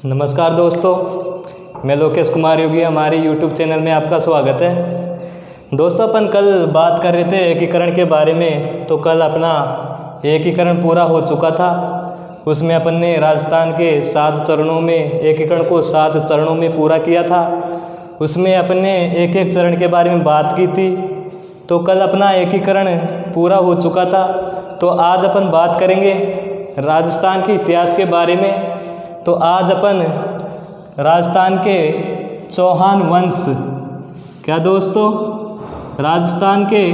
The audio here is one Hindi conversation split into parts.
नमस्कार दोस्तों, मैं लोकेश कुमार योगी, हमारे YouTube चैनल में आपका स्वागत है। दोस्तों, अपन कल बात कर रहे थे एकीकरण के बारे में। तो कल अपना एकीकरण पूरा हो चुका था। उसमें अपन ने राजस्थान के 7 चरणों में एकीकरण को 7 चरणों में पूरा किया था। उसमें अपन ने एक एक चरण के बारे में बात की थी। तो कल अपना एकीकरण पूरा हो चुका था। तो आज अपन बात करेंगे राजस्थान के इतिहास के बारे में। तो आज अपन राजस्थान के चौहान वंश, क्या दोस्तों, राजस्थान के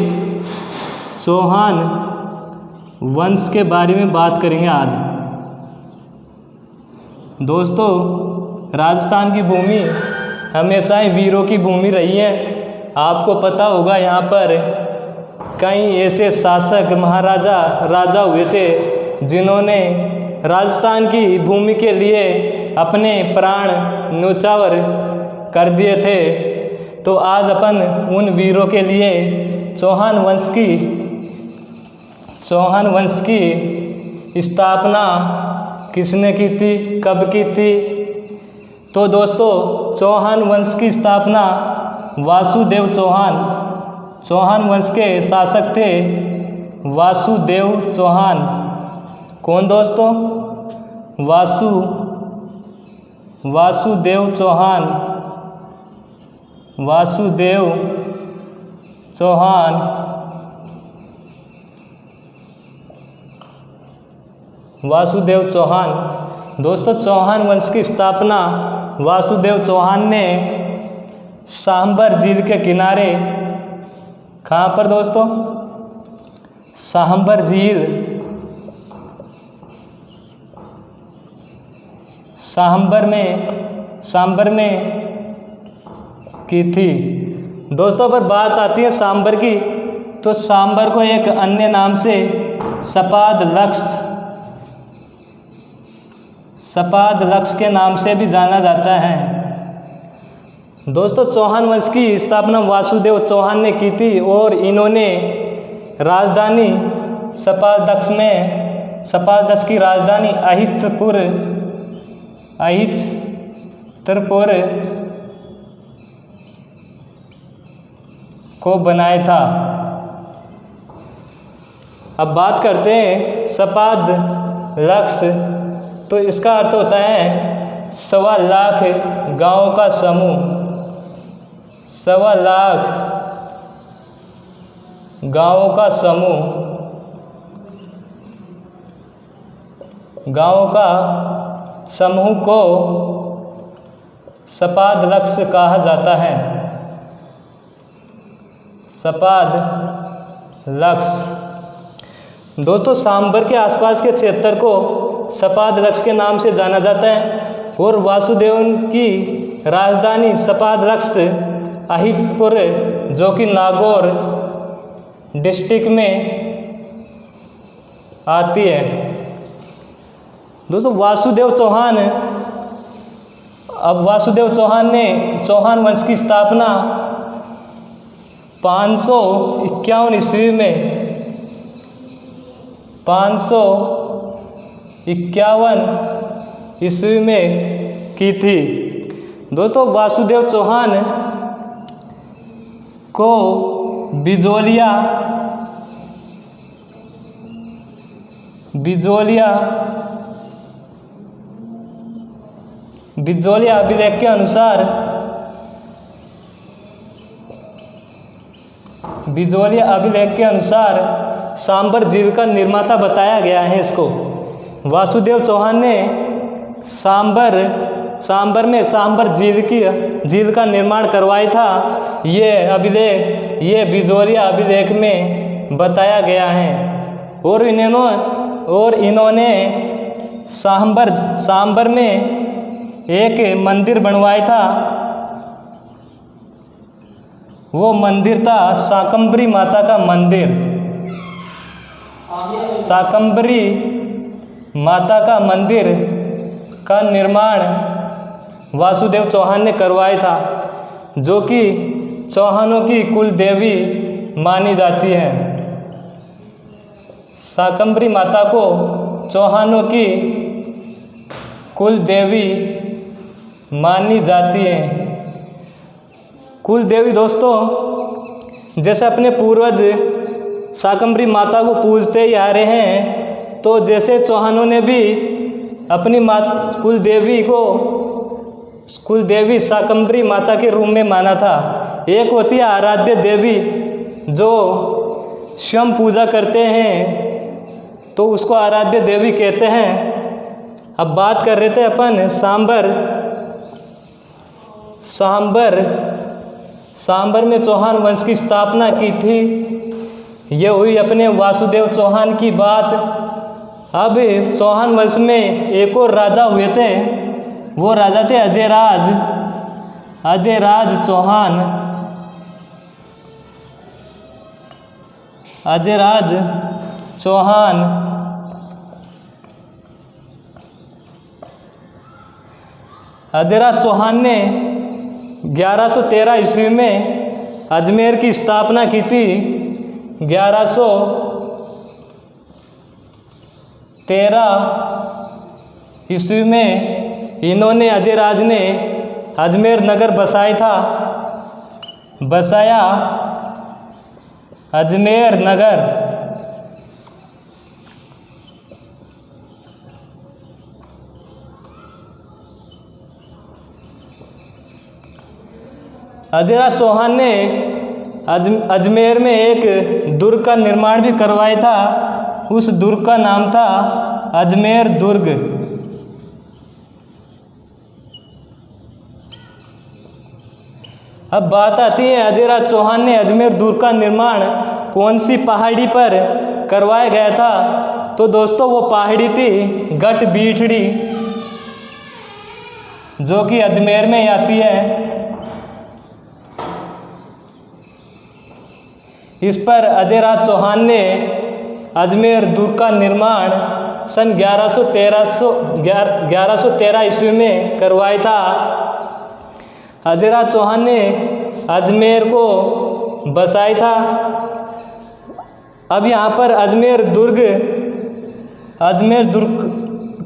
चौहान वंश के बारे में बात करेंगे आज। दोस्तों, राजस्थान की भूमि हमेशा ही वीरों की भूमि रही है। आपको पता होगा, यहाँ पर कई ऐसे शासक, महाराजा, राजा हुए थे जिन्होंने राजस्थान की भूमि के लिए अपने प्राण न्योछावर कर दिए थे। तो आज अपन उन वीरों के लिए चौहान वंश की स्थापना किसने की थी, कब की थी? तो दोस्तों, चौहान वंश की स्थापना वासुदेव चौहान वंश के शासक थे वासुदेव चौहान। कौन दोस्तों? वासुदेव चौहान। दोस्तों, चौहान वंश की स्थापना वासुदेव चौहान ने सांबर झील के किनारे, कहाँ पर दोस्तों? सांबर में की थी। दोस्तों, पर बात आती है सांबर की, तो सांबर को एक अन्य नाम से सपाद लक्ष्य के नाम से भी जाना जाता है। दोस्तों, चौहान वंश की स्थापना वासुदेव चौहान ने की थी और इन्होंने राजधानी सपादक्ष की राजधानी अहिस्तपुर को बनाया था। अब बात करते हैं सपाद लक्ष्य। तो इसका अर्थ होता है 1.25 लाख गाँवों का समूह। 1.25 लाख गाँवों का समूह को सपाद लक्ष्य कहा जाता है। सपाद लक्ष्य। दोस्तों, सांबर के आसपास के क्षेत्र को सपाद लक्ष्य के नाम से जाना जाता है और वासुदेव की राजधानी सपाद लक्ष्य अहिस्तपुर, जो कि नागौर डिस्ट्रिक्ट में आती है। दोस्तों, वासुदेव चौहान ने चौहान वंश की स्थापना 551 ईस्वी में की थी। दोस्तों, वासुदेव चौहान को बिजोलिया अभिलेख के अनुसार सांबर झील का निर्माता बताया गया है इसको। वासुदेव चौहान ने सांबर में सांबर झील का निर्माण करवाया था। ये बिजोलिया अभिलेख में बताया गया है। और इन्होंने सांबर में एक मंदिर बनवाया था। वो मंदिर था शाकंभरी माता का मंदिर। शाकंभरी माता का मंदिर का निर्माण वासुदेव चौहान ने करवाया था, जो कि चौहानों की कुल देवी मानी जाती है। शाकंभरी माता को चौहानों की कुल देवी मानी जाती हैं। कुल देवी दोस्तों, जैसे अपने पूर्वज शाकंभरी माता को पूजते ही आ रहे हैं, तो जैसे चौहानों ने भी अपनी कुल देवी शाकंभरी माता के रूप में माना था। एक होती है आराध्य देवी जो स्वयं पूजा करते हैं, तो उसको आराध्य देवी कहते हैं। अब बात कर रहे थे अपन सांबर में चौहान वंश की स्थापना की थी। ये हुई अपने वासुदेव चौहान की बात। अब चौहान वंश में एक और राजा हुए थे, वो राजा थे अजयराज चौहान। अजयराज चौहान ने 1113 ईस्वी में अजमेर की स्थापना की थी। 1113 ईस्वी में इन्होंने अजयराज ने अजमेर नगर बसाया अजमेर नगर। अजयराज चौहान ने अजमेर में एक दुर्ग का निर्माण भी करवाया था। उस दुर्ग का नाम था अजमेर दुर्ग। अब बात आती है अजयराज चौहान ने अजमेर दुर्ग का निर्माण कौन सी पहाड़ी पर करवाया गया था। तो दोस्तों वो पहाड़ी थी गट बीठड़ी, जो कि अजमेर में आती है। इस पर अजयराज चौहान ने अजमेर दुर्ग का निर्माण सन 1113 ईस्वी में करवाया था। अजयराज चौहान ने अजमेर को बसाया था। अब यहाँ पर अजमेर दुर्ग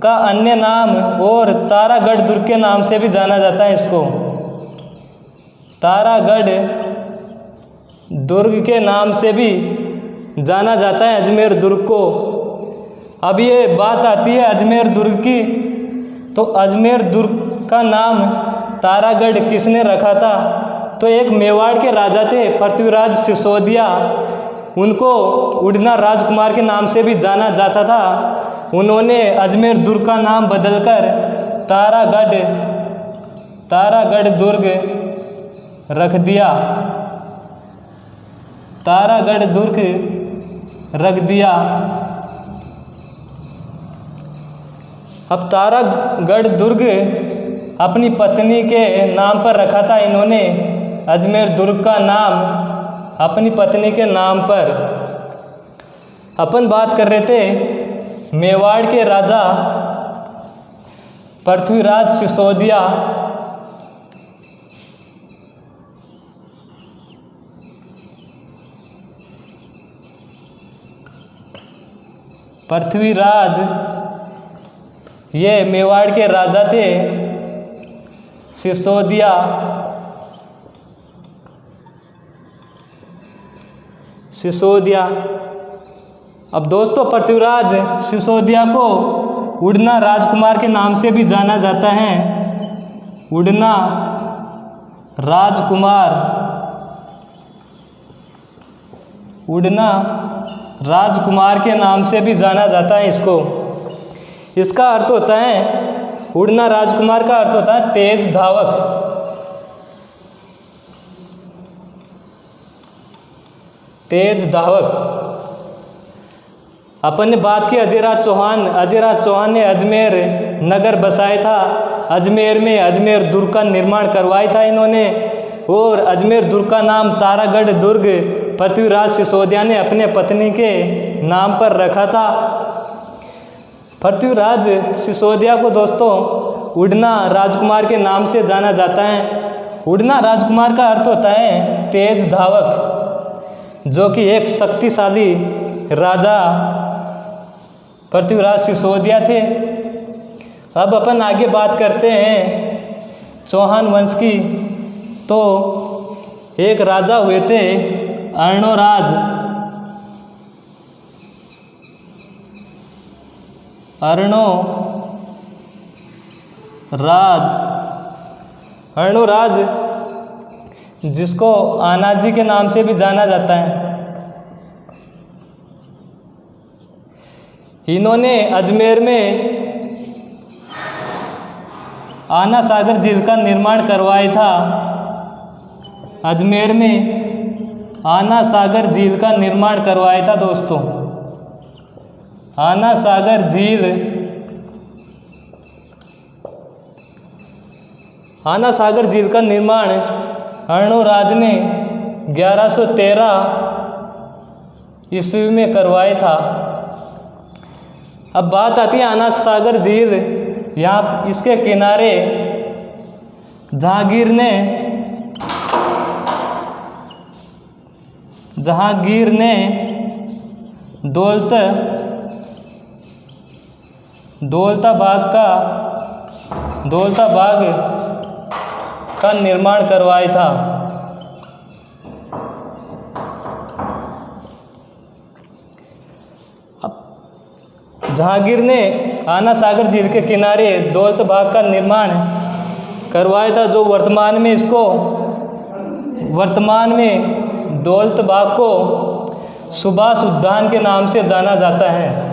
का अन्य नाम और तारागढ़ दुर्ग के नाम से भी जाना जाता है। इसको तारागढ़ दुर्ग के नाम से भी जाना जाता है अजमेर दुर्ग को। अब ये बात आती है अजमेर दुर्ग की, तो अजमेर दुर्ग का नाम तारागढ़ किसने रखा था। तो एक मेवाड़ के राजा थे पृथ्वीराज सिसोदिया, उनको उड़ना राजकुमार के नाम से भी जाना जाता था। उन्होंने अजमेर दुर्ग का नाम बदलकर तारागढ़ दुर्ग रख दिया। तारागढ़ दुर्ग रख दिया। अब तारागढ़ दुर्ग अपनी पत्नी के नाम पर रखा था इन्होंने। अजमेर दुर्ग का नाम अपनी पत्नी के नाम पर। अपन बात कर रहे थे मेवाड़ के राजा पृथ्वीराज सिसोदिया। पृथ्वीराज ये मेवाड़ के राजा थे सिसोदिया। अब दोस्तों पृथ्वीराज सिसोदिया को उड़ना राजकुमार के नाम से भी जाना जाता है। उड़ना राजकुमार के नाम से भी जाना जाता है इसको। इसका अर्थ होता है, उड़ना राजकुमार का अर्थ होता है तेज धावक। अपन ने बात की अजयराज चौहान ने अजमेर नगर बसाया था। अजमेर में अजमेर दुर्ग का निर्माण करवाया था इन्होंने, और अजमेर दुर्ग का नाम तारागढ़ दुर्ग पृथ्वीराज सिसोदिया ने अपने पत्नी के नाम पर रखा था। पृथ्वीराज सिसोदिया को दोस्तों उड़ना राजकुमार के नाम से जाना जाता है। उड़ना राजकुमार का अर्थ होता है तेज धावक, जो कि एक शक्तिशाली राजा पृथ्वीराज सिसोदिया थे। अब अपन आगे बात करते हैं चौहान वंश की, तो एक राजा हुए थे अर्णोराज। अर्णोराज जिसको आनाजी के नाम से भी जाना जाता है। इन्होंने अजमेर में आना सागर झील का निर्माण करवाया था। अजमेर में आना सागर झील का निर्माण करवाया था दोस्तों। आना सागर झील, आना सागर झील का निर्माण अर्णोराज ने 1113 ईस्वी में करवाया था। अब बात आती है आना सागर झील, यहाँ इसके किनारे जहांगीर ने दौलताबाग का निर्माण करवाया था। जहांगीर ने आना सागर झील के किनारे दौलताबाग का निर्माण करवाया था, जो वर्तमान में दौलताबाग को सुभाष उद्यान के नाम से जाना जाता है।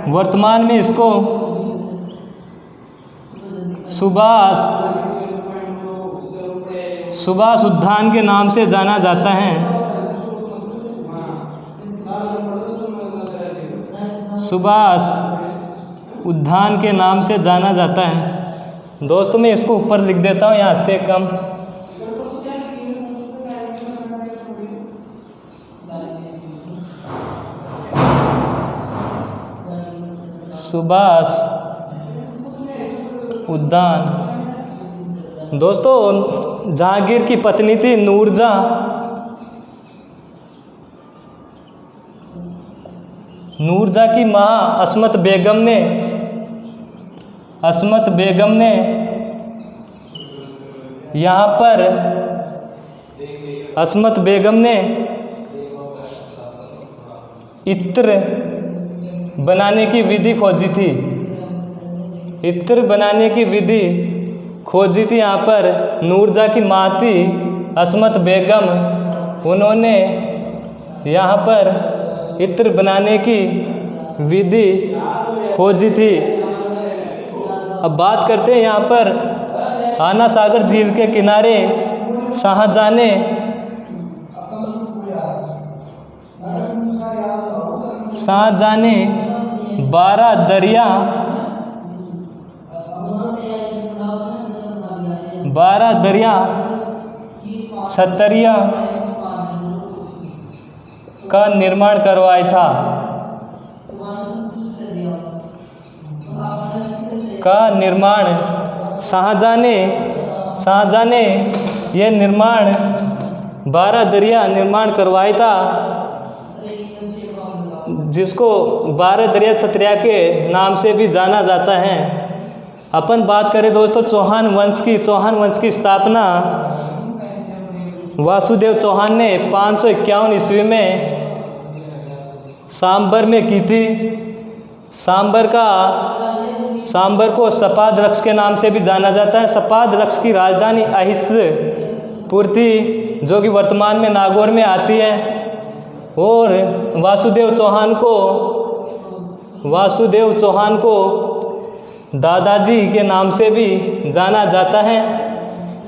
वर्तमान में इसको सुभाष उद्यान के नाम से जाना जाता है। सुभाष उद्यान के नाम से जाना जाता है। दोस्तों मैं इसको ऊपर लिख देता हूँ, यहाँ से कम। सुभाष उद्यान। दोस्तों जहांगीर की पत्नी थी नूरजहाँ की माँ अस्मत बेगम ने यहाँ पर इत्र बनाने की विधि खोजी थी। यहाँ पर नूरजहाँ की माँ थी अस्मत बेगम, उन्होंने यहाँ पर इत्र बनाने की विधि खोजी थी। अब बात करते हैं यहाँ पर आना सागर झील के किनारे शाहजहाँ ने 12 दरिया छतरिया का निर्माण करवाया था। शाहजहाँ ने यह निर्माण 12 दरिया निर्माण करवाया था, जिसको 12 दरिया छतरिया के नाम से भी जाना जाता है। अपन बात करें दोस्तों चौहान वंश की स्थापना वासुदेव चौहान ने 551 ईस्वी में सांबर में की थी। सांबर को सपाद रक्ष के नाम से भी जाना जाता है। सपाद रक्ष की राजधानी अहिस्तपुर थी, जो कि वर्तमान में नागौर में आती है। और वासुदेव चौहान को दादाजी के नाम से भी जाना जाता है।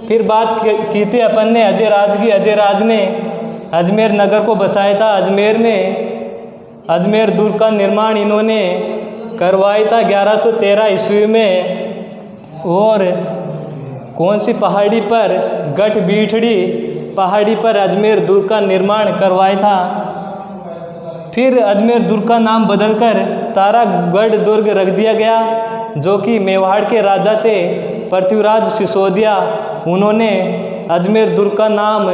फिर बात की थी अपन ने अजयराज की। अजयराज ने अजमेर नगर को बसाया था। अजमेर दुर्ग का निर्माण इन्होंने करवाया था 1113 ईस्वी में। और कौन सी पहाड़ी पर, गढ़बीठड़ी पहाड़ी पर अजमेर दुर्ग का निर्माण करवाया था। फिर अजमेर दुर्ग का नाम बदलकर तारागढ़ दुर्ग रख दिया गया, जो कि मेवाड़ के राजा थे पृथ्वीराज सिसोदिया। उन्होंने अजमेर दुर्ग का नाम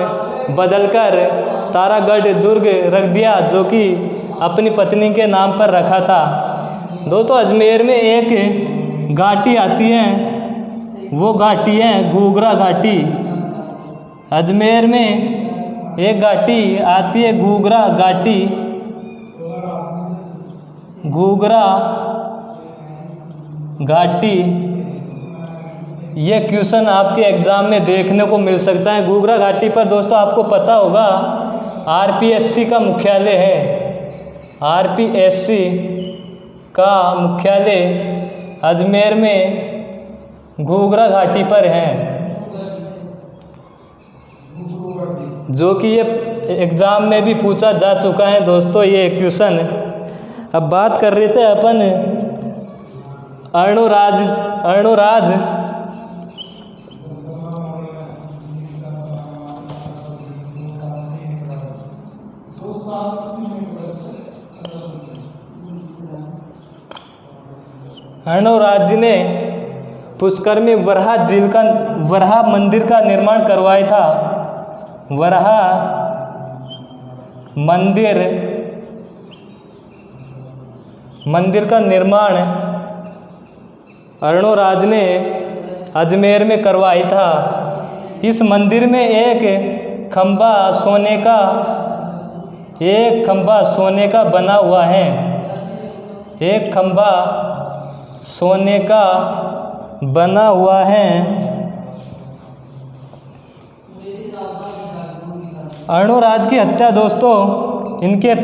बदलकर तारागढ़ दुर्ग रख दिया, जो कि अपनी पत्नी के नाम पर रखा था। दोस्तों अजमेर में एक घाटी आती है, वो घाटी है घूघरा घाटी। अजमेर में एक घाटी आती है घूघरा घाटी, घूघरा घाटी। ये क्वेश्चन आपके एग्ज़ाम में देखने को मिल सकता है। घूघरा घाटी पर दोस्तों आपको पता होगा आरपीएससी का मुख्यालय है। आरपीएससी का मुख्यालय अजमेर में घूघरा घाटी पर है, जो कि ये एग्ज़ाम में भी पूछा जा चुका है दोस्तों ये क्वेश्चन। अब बात कर रहे थे अपन अर्णोराज अर्णोराज जी ने पुष्कर में वराह मंदिर का निर्माण करवाया था। वराह मंदिर का निर्माण अर्णोराज ने अजमेर में करवाया था। इस मंदिर में एक खंभा सोने का बना हुआ है। एक खंभा सोने का बना हुआ है। अर्णोराज की हत्या दोस्तों इनके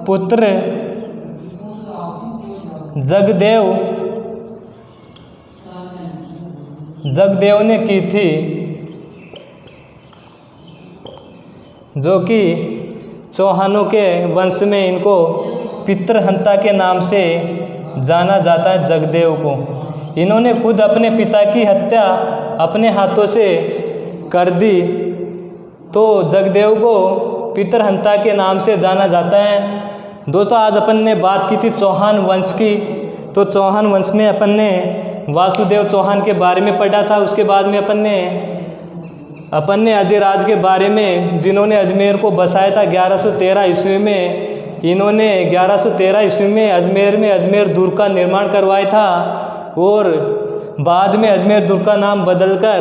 पुत्र जगदेव ने की थी, जो कि चौहानों के वंश में इनको पितृहंता के नाम से जाना जाता है। जगदेव को इन्होंने खुद अपने पिता की हत्या अपने हाथों से कर दी, तो जगदेव को पितृहंता के नाम से जाना जाता है। दोस्तों आज अपन ने बात की थी चौहान वंश की, तो चौहान वंश में अपन ने वासुदेव चौहान के बारे में पढ़ा था। उसके बाद में अपन ने अजयराज के बारे में, जिन्होंने अजमेर को बसाया था 1113 ईस्वी में। इन्होंने 1113 ईस्वी में अजमेर दुर्ग का निर्माण करवाया था, और बाद में अजमेर दुर्ग का नाम बदलकर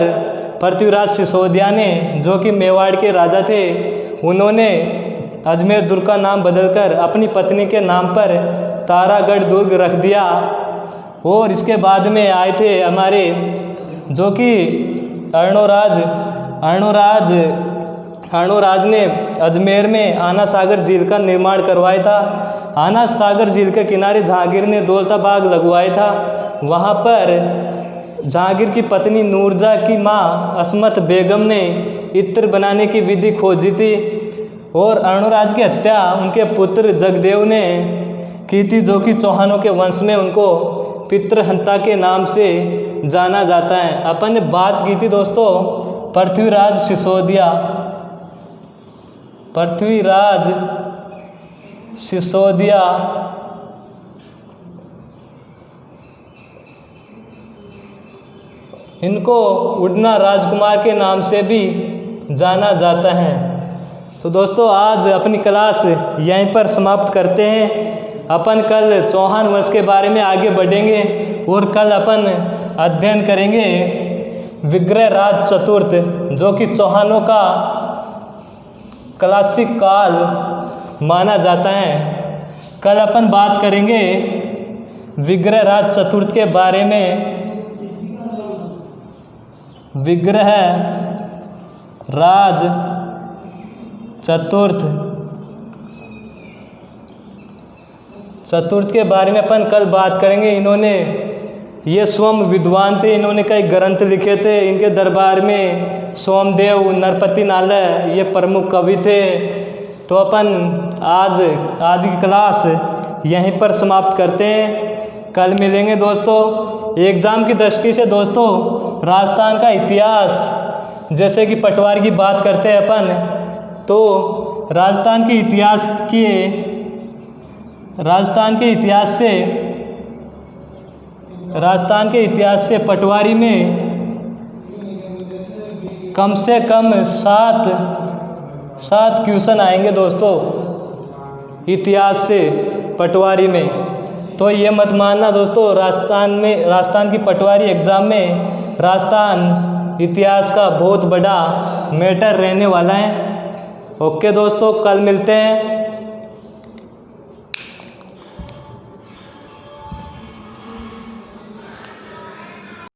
पृथ्वीराज सिसोदिया ने, जो कि मेवाड़ के राजा थे, उन्होंने अजमेर दुर्ग का नाम बदलकर अपनी पत्नी के नाम पर तारागढ़ दुर्ग रख दिया। और इसके बाद में आए थे हमारे, जो कि अर्णोराज ने अजमेर में आना सागर झील का निर्माण करवाया था। आना सागर झील के किनारे जहांगीर ने दौलताबाग लगवाया था। वहाँ पर जहांगीर की पत्नी नूरजहाँ की माँ अस्मत बेगम ने इत्र बनाने की विधि खोजी थी, और अर्णोराज की हत्या उनके पुत्र जगदेव ने की थी, जो कि चौहानों के वंश में उनको पितृहंता के नाम से जाना जाता है। अपन ने बात की थी दोस्तों पृथ्वीराज सिसोदिया इनको उड़ना राजकुमार के नाम से भी जाना जाता है। तो दोस्तों आज अपनी क्लास यहीं पर समाप्त करते हैं। अपन कल चौहान वंश के बारे में आगे बढ़ेंगे, और कल अपन अध्ययन करेंगे विग्रहराज चतुर्थ, जो कि चौहानों का क्लासिक काल माना जाता है। कल अपन बात करेंगे विग्रहराज चतुर्थ के बारे में। विग्रहराज चतुर्थ के बारे में अपन कल बात करेंगे। ये स्वयं विद्वान थे, इन्होंने कई ग्रंथ लिखे थे। इनके दरबार में सोमदेव, नरपति नालय ये प्रमुख कवि थे। तो अपन आज की क्लास यहीं पर समाप्त करते हैं। कल मिलेंगे दोस्तों। एग्ज़ाम की दृष्टि से दोस्तों राजस्थान का इतिहास, जैसे कि पटवार की बात करते हैं अपन, तो राजस्थान के इतिहास से पटवारी में कम से कम 7 7 क्वेश्चन आएंगे दोस्तों इतिहास से पटवारी में। तो ये मत मानना दोस्तों, राजस्थान की पटवारी एग्ज़ाम में राजस्थान इतिहास का बहुत बड़ा मैटर रहने वाला है। ओके दोस्तों, कल मिलते हैं।